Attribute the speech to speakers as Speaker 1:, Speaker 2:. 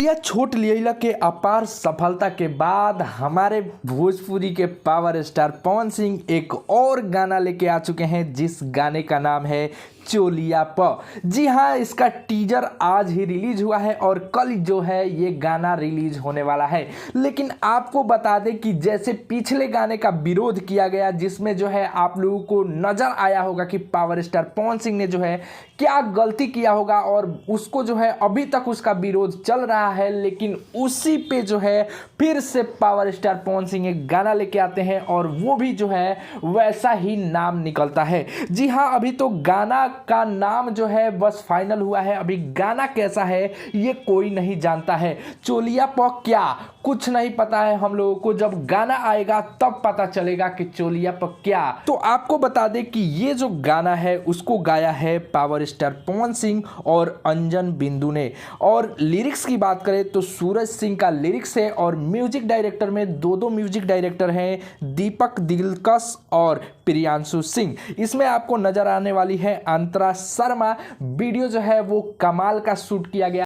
Speaker 1: भैया छोट लियला के अपार सफलता के बाद हमारे भोजपुरी के पावर स्टार पवन सिंह एक और गाना लेके आ चुके हैं, जिस गाने का नाम है चोलिया प। जी हाँ, इसका टीजर आज ही रिलीज हुआ है और कल जो है ये गाना रिलीज होने वाला है। लेकिन आपको बता दें कि जैसे पिछले गाने का विरोध किया गया, जिसमें जो है आप लोगों को नजर आया होगा कि पावर स्टार पवन सिंह ने जो है क्या गलती किया होगा और उसको जो है अभी तक उसका विरोध चल रहा है। लेकिन उसी पे जो है फिर से पावर स्टार पवन सिंह एक गाना लेके आते हैं और वो भी जो है वैसा ही नाम निकलता है। जी हाँ, अभी तो गाना का नाम जो है बस फाइनल हुआ है, अभी गाना कैसा है ये कोई नहीं जानता है। चोलिया प क्या कुछ नहीं पता है हम लोगों को, जब गाना आएगा तब पता चलेगा कि चोलिया प क्या। तो आपको बता दें कि ये जो गाना है उसको गाया है पावर स्टार पवन सिंह और अंजन बिंदु ने। और लिरिक्स की बात करें तो सूरज सिंह का लिरिक्स है और म्यूजिक डायरेक्टर में दो म्यूजिक डायरेक्टर हैं, दीपक दिलकश और प्रियांशु सिंह। इसमें आपको नजर आने वाली है अंतरा शर्मा। वीडियो जो है वो कमाल का शूट किया गया।